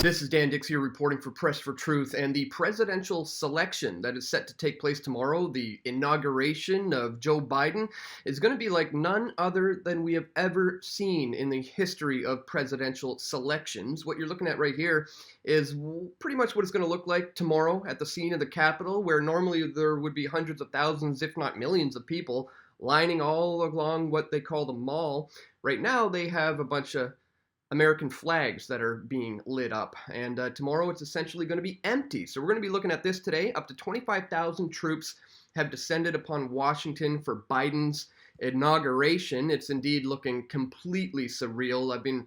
This is Dan Dix here reporting for Press for Truth, and the presidential selection that is set to take place tomorrow, the inauguration of Joe Biden, is going to be like none other than we have ever seen in the history of presidential selections. What you're looking at right here is pretty much what it's going to look like tomorrow at the scene of the Capitol, where normally there would be hundreds of thousands, if not millions of people lining all along what they call the mall. Right now they have a bunch of American flags that are being lit up, and tomorrow it's essentially going to be empty. So we're going to be looking at this today. Up to 25,000 troops have descended upon Washington for Biden's inauguration. It's indeed looking completely surreal. I've been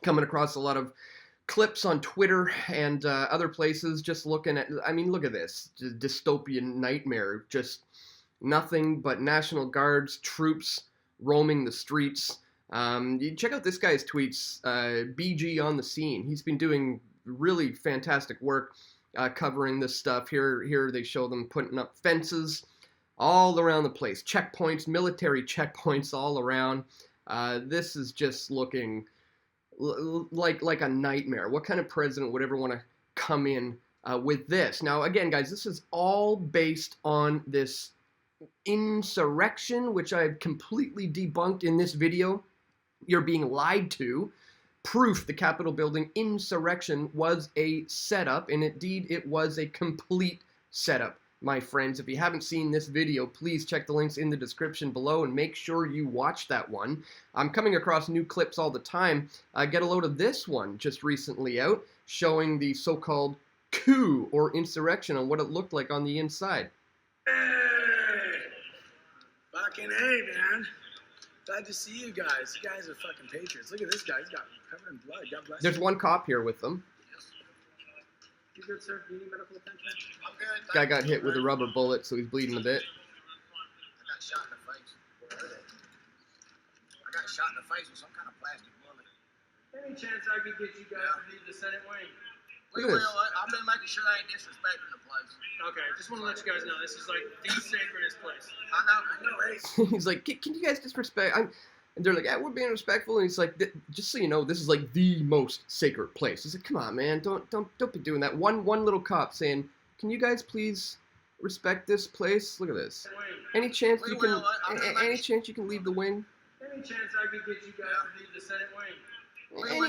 coming across a lot of clips on Twitter and other places just looking at, I mean, look at this dystopian nightmare. Just nothing but National Guards, troops roaming the streets. You check out this guy's tweets, BG on the scene. He's been doing really fantastic work covering this stuff. Here they show them putting up fences all around the place, checkpoints, military checkpoints all around. This is just looking like a nightmare. What kind of president would ever want to come in with this? Now, again, guys, this is all based on this insurrection, which I've completely debunked in this video. You're being lied to. Proof the Capitol building insurrection was a setup, and indeed it was a complete setup, my friends. If you haven't seen this video, please check the links in the description below and make sure you watch that one. I'm coming across new clips all the time. Get a load of this one just recently out, showing the so-called coup or insurrection and what it looked like on the inside. Hey! Fucking hey, man. Glad to see you guys. You guys are fucking patriots. Look at this guy. He's got covered in blood. God bless There's you. one cop here with them. You good, sir? Do you need medical attention? I'm good. Guy got hit with a rubber bullet, so he's bleeding a bit. I got shot in the face. I got shot in the face with some kind of plastic bullet. Any chance I could get you guys to leave the Senate wing? We Look at will. this. I've been making sure they ain't disrespecting the place. Okay, just want to let you guys know this is like the sacredest place. I know. Hey, He's like, can you guys disrespect? And they're like, yeah, we're being respectful. And he's like, just so you know, this is like the most sacred place. He's like, come on, man, don't be doing that. One little cop saying, can you guys please respect this place? Look at this. Any chance We you can? will. Any chance you can leave the wing? Any chance I could get you guys to leave the Senate wing?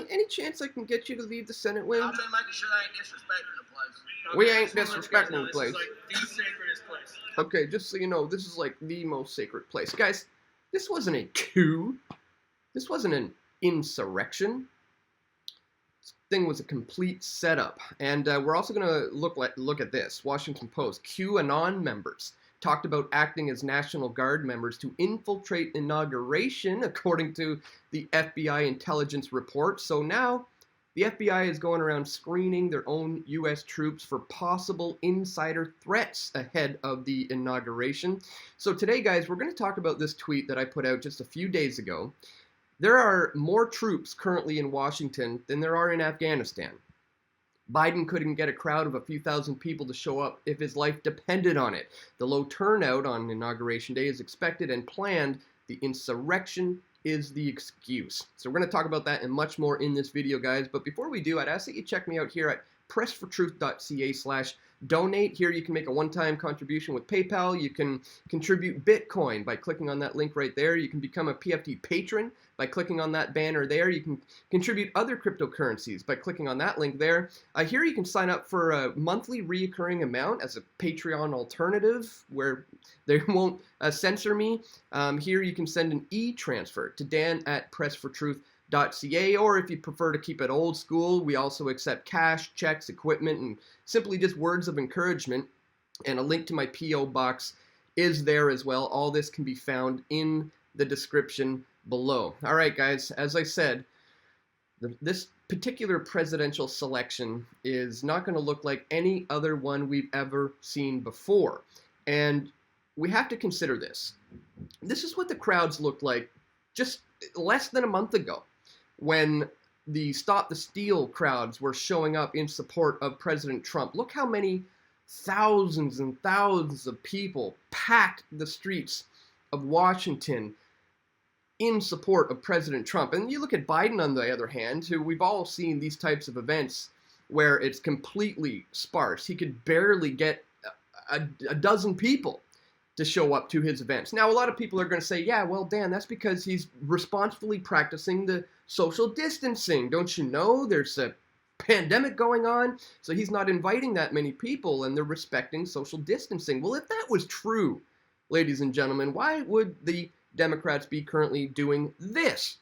Any chance I can get you to leave the Senate wing? I've been making sure they ain't disrespecting the place. We Okay, ain't just wanna let you guys disrespecting know the place. This is like the sacredest place. Okay, just so you know, this is like the most sacred place. Guys, this wasn't a coup. This wasn't an insurrection. This thing was a complete setup. And we're also going to look at this. Washington Post. QAnon members talked about acting as National Guard members to infiltrate inauguration, according to the FBI intelligence report. So now the FBI is going around screening their own U.S. troops for possible insider threats ahead of the inauguration. So today, guys, we're going to talk about this tweet that I put out just a few days ago. There are more troops currently in Washington than there are in Afghanistan. Biden couldn't get a crowd of a few thousand people to show up if his life depended on it. The low turnout on Inauguration Day is expected and planned. The insurrection is the excuse. So we're going to talk about that and much more in this video, guys. But before we do, I'd ask that you check me out here at pressfortruth.ca/donate. Here you can make a one-time contribution with PayPal. You can contribute Bitcoin by clicking on that link right there. You can become a PFT patron by clicking on that banner there. You can contribute other cryptocurrencies by clicking on that link there. Here you can sign up for a monthly reoccurring amount as a Patreon alternative where they won't censor me. Here you can send an e-transfer to dan@pressfortruth.ca, or if you prefer to keep it old school, we also accept cash, checks, equipment, and simply just words of encouragement. And a link to my P.O. box is there as well. All this can be found in the description below. All right, guys, as I said, this particular presidential selection is not going to look like any other one we've ever seen before. And we have to consider this. This is what the crowds looked like just less than a month ago when the Stop the Steal crowds were showing up in support of President Trump. Look how many thousands and thousands of people packed the streets of Washington in support of President Trump. And you look at Biden, on the other hand, who we've all seen these types of events where it's completely sparse. He could barely get a dozen people to show up to his events. Now, a lot of people are going to say, yeah, well, Dan, that's because he's responsibly practicing the social distancing. Don't you know there's a pandemic going on? So he's not inviting that many people, and they're respecting social distancing. Well, if that was true, ladies and gentlemen, why would the Democrats be currently doing this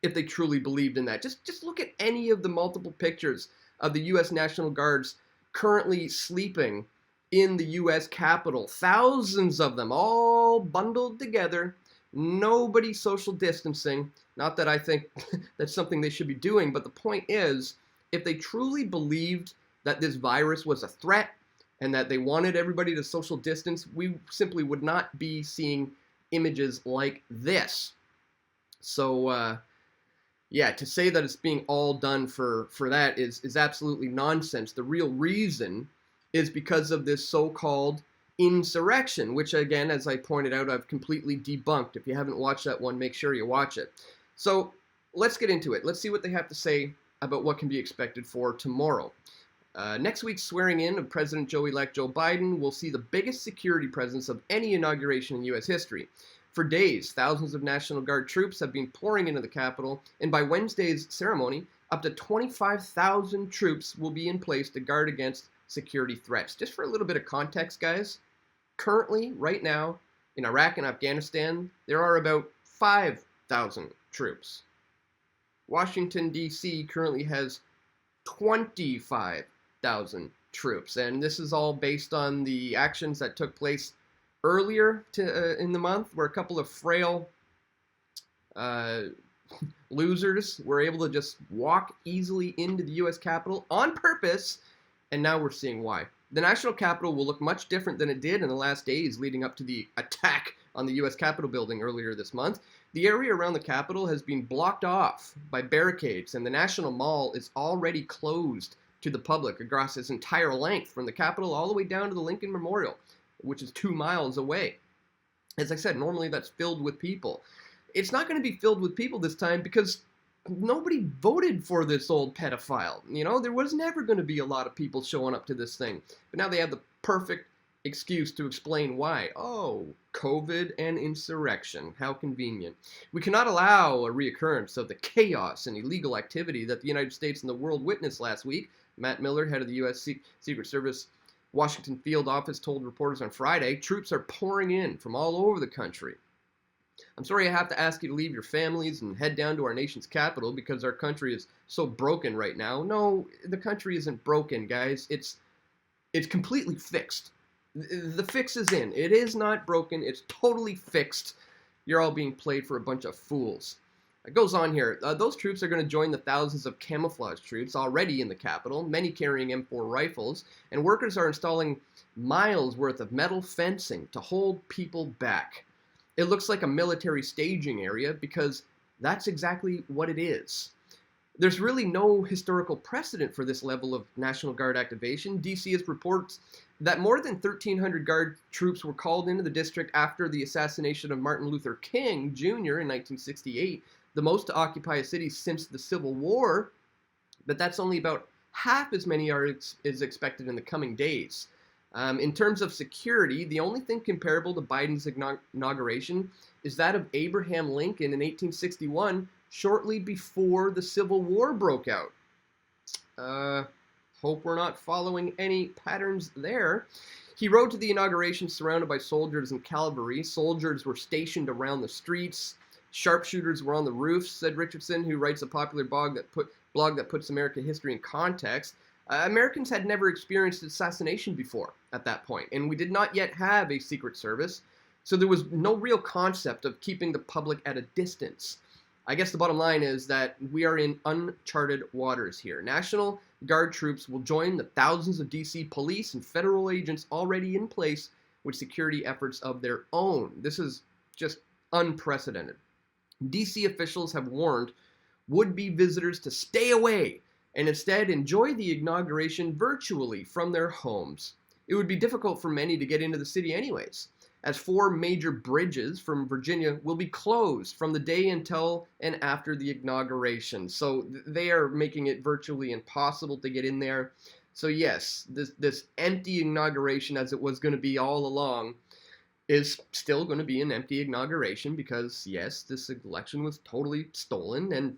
if they truly believed in that? Just look at any of the multiple pictures of the U.S. National Guards currently sleeping in the U.S. Capitol. Thousands of them, all bundled together. Nobody social distancing. Not that I think that's something they should be doing, but the point is, if they truly believed that this virus was a threat and that they wanted everybody to social distance, we simply would not be seeing images like this. So, yeah, to say that it's being all done for that is absolutely nonsense. The real reason is because of this so-called insurrection, which, again, as I pointed out, I've completely debunked. If you haven't watched that one, make sure you watch it. So let's get into it. Let's see what they have to say about what can be expected for tomorrow. Next week's swearing in of President Joe-elect Joe Biden will see the biggest security presence of any inauguration in U.S. history. For days, thousands of National Guard troops have been pouring into the Capitol, and by Wednesday's ceremony, up to 25,000 troops will be in place to guard against security threats. Just for a little bit of context, guys, currently, right now, in Iraq and Afghanistan, there are about 5,000 troops. Washington, D.C. currently has 25,000 troops, and this is all based on the actions that took place earlier in the month, where a couple of frail losers were able to just walk easily into the U.S. Capitol on purpose, and now we're seeing why. The National Capitol will look much different than it did in the last days leading up to the attack on the U.S. Capitol building earlier this month. The area around the Capitol has been blocked off by barricades, and the National Mall is already closed to the public across its entire length, from the Capitol all the way down to the Lincoln Memorial, which is 2 miles away. As I said, normally that's filled with people. It's not going to be filled with people this time because nobody voted for this old pedophile. You know, there was never going to be a lot of people showing up to this thing. But now they have the perfect excuse to explain why. Oh, COVID and insurrection. How convenient. We cannot allow a reoccurrence of the chaos and illegal activity that the United States and the world witnessed last week. Matt Miller, head of the U.S. Secret Service Washington Field Office, told reporters on Friday, troops are pouring in from all over the country. I'm sorry I have to ask you to leave your families and head down to our nation's capital because our country is so broken right now. No, the country isn't broken, guys. It's completely fixed. The fix is in. It is not broken. It's totally fixed. You're all being played for a bunch of fools. It goes on here. Those troops are going to join the thousands of camouflage troops already in the Capitol, many carrying M4 rifles, and workers are installing miles worth of metal fencing to hold people back. It looks like a military staging area because that's exactly what it is. There's really no historical precedent for this level of National Guard activation. DC has reports that more than 1,300 Guard troops were called into the district after the assassination of Martin Luther King Jr. in 1968, the most to occupy a city since the Civil War, but that's only about half as many is expected in the coming days. In terms of security, the only thing comparable to Biden's inauguration is that of Abraham Lincoln in 1861, shortly before the Civil War broke out. Hope we're not following any patterns there. He rode to the inauguration surrounded by soldiers and cavalry. Soldiers were stationed around the streets. Sharpshooters were on the roofs, said Richardson, who writes a popular blog that puts American history in context. Americans had never experienced assassination before at that point, and we did not yet have a secret service, so there was no real concept of keeping the public at a distance. I guess the bottom line is that we are in uncharted waters here. National Guard troops will join the thousands of D.C. police and federal agents already in place with security efforts of their own. This is just unprecedented. D.C. officials have warned would-be visitors to stay away and instead enjoy the inauguration virtually from their homes. It would be difficult for many to get into the city anyways. as 4 major bridges from Virginia will be closed from the day until and after the inauguration. So they are making it virtually impossible to get in there. So yes, this empty inauguration, as it was going to be all along, is still going to be an empty inauguration because, yes, this election was totally stolen, and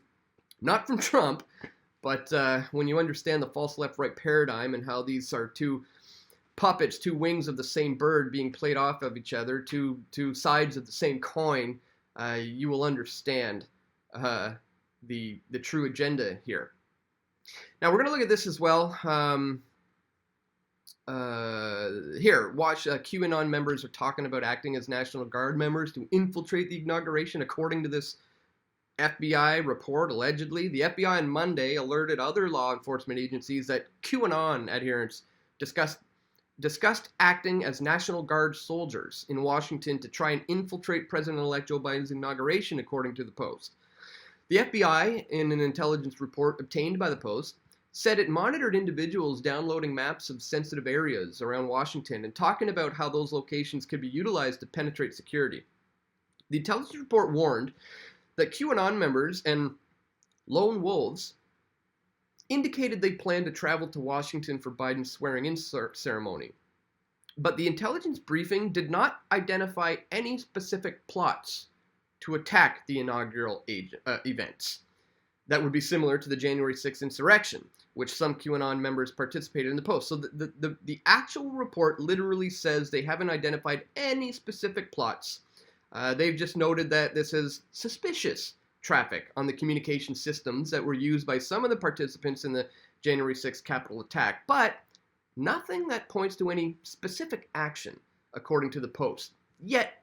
not from Trump, but when you understand the false left-right paradigm and how these are two puppets, two wings of the same bird being played off of each other, two sides of the same coin, you will understand the true agenda here. Now we're going to look at this as well. Here, watch. QAnon members are talking about acting as National Guard members to infiltrate the inauguration, according to this FBI report. Allegedly, the FBI on Monday alerted other law enforcement agencies that QAnon adherents discussed acting as National Guard soldiers in Washington to try and infiltrate President-elect Joe Biden's inauguration, according to the Post. The FBI, in an intelligence report obtained by the Post, said it monitored individuals downloading maps of sensitive areas around Washington and talking about how those locations could be utilized to penetrate security. The intelligence report warned that QAnon members and lone wolves indicated they planned to travel to Washington for Biden's swearing-in ceremony. But the intelligence briefing did not identify any specific plots to attack the inaugural events that would be similar to the January 6th insurrection, which some QAnon members participated in the Post. So the actual report literally says they haven't identified any specific plots. They've just noted that this is suspicious traffic on the communication systems that were used by some of the participants in the January 6th Capitol attack, but nothing that points to any specific action, according to the Post. Yet,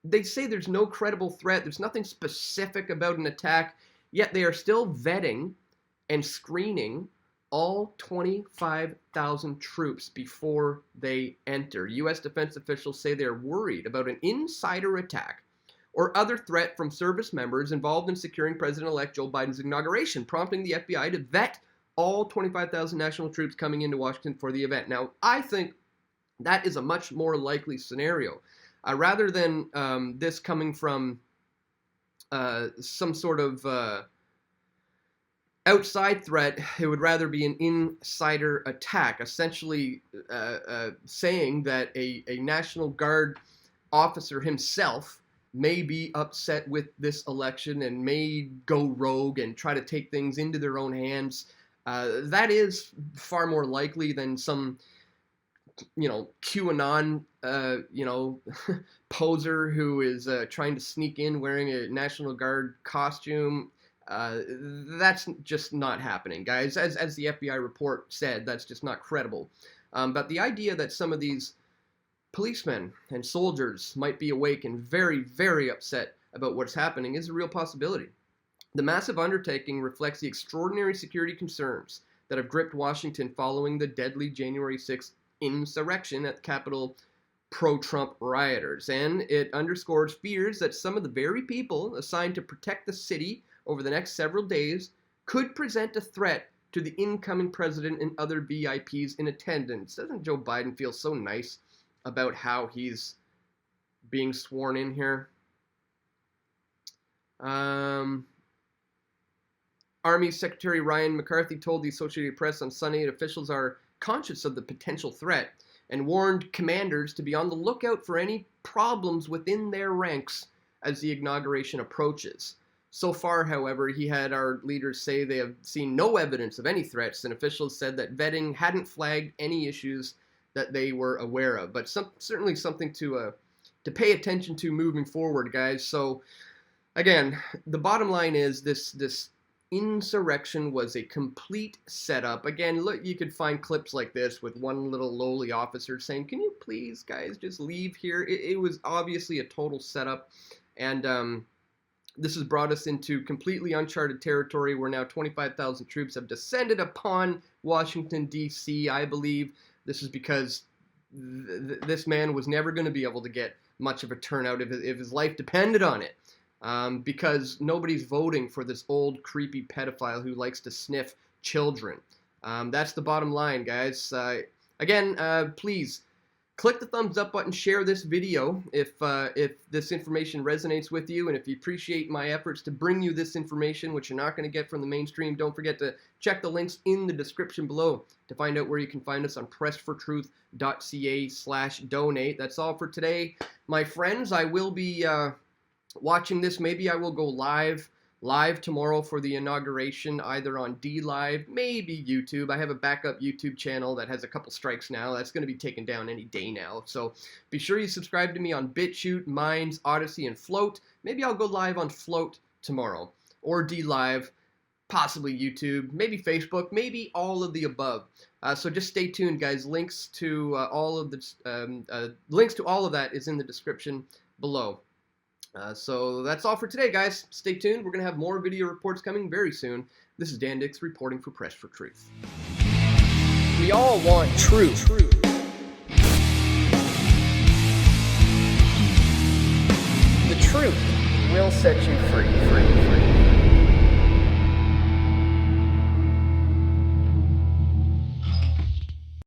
they say there's no credible threat, there's nothing specific about an attack, yet they are still vetting and screening all 25,000 troops before they enter. U.S. defense officials say they're worried about an insider attack or other threat from service members involved in securing President-elect Joe Biden's inauguration, prompting the FBI to vet all 25,000 national troops coming into Washington for the event. Now, I think that is a much more likely scenario. Rather than this coming from some sort of outside threat, it would rather be an insider attack, essentially saying that a National Guard officer himself may be upset with this election and may go rogue and try to take things into their own hands. That is far more likely than some, QAnon, poser who is trying to sneak in wearing a National Guard costume. That's just not happening, guys. As the FBI report said, that's just not credible. But the idea that some of these policemen and soldiers might be awake and very, very upset about what's happening is a real possibility. The massive undertaking reflects the extraordinary security concerns that have gripped Washington following the deadly January 6th insurrection at the Capitol pro-Trump rioters, and it underscores fears that some of the very people assigned to protect the city over the next several days could present a threat to the incoming president and other VIPs in attendance. Doesn't Joe Biden feel so nice about how he's being sworn in here? Army Secretary Ryan McCarthy told the Associated Press on Sunday that officials are conscious of the potential threat and warned commanders to be on the lookout for any problems within their ranks as the inauguration approaches. So far, however, he had our leaders say they have seen no evidence of any threats, and officials said that vetting hadn't flagged any issues that they were aware of. But certainly something to pay attention to moving forward, guys. So, again, the bottom line is this insurrection was a complete setup. Again, look, you could find clips like this with one little lowly officer saying, "Can you please, guys, just leave here?" It was obviously a total setup, and this has brought us into completely uncharted territory where now 25,000 troops have descended upon Washington, D.C. I believe this is because this man was never going to be able to get much of a turnout if his life depended on it. Because nobody's voting for this old, creepy pedophile who likes to sniff children. That's the bottom line, guys. Again, please Click the thumbs up button, share this video if this information resonates with you, and if you appreciate my efforts to bring you this information, which you're not going to get from the mainstream. Don't forget to check the links in the description below to find out where you can find us on pressfortruth.ca/donate. That's all for today, my friends. I will be watching this. Maybe I will go live tomorrow for the inauguration, either on DLive, maybe YouTube. I have a backup YouTube channel that has a couple strikes now. That's going to be taken down any day now. So be sure you subscribe to me on BitChute, Minds, Odyssey, and Float. Maybe I'll go live on Float tomorrow, or DLive, possibly YouTube, maybe Facebook, maybe all of the above. So just stay tuned, guys. Links to all of that is in the description below. So that's all for today, guys. Stay tuned. We're going to have more video reports coming very soon. This is Dan Dix reporting for Press for Truth. We all want truth. The truth will set you free.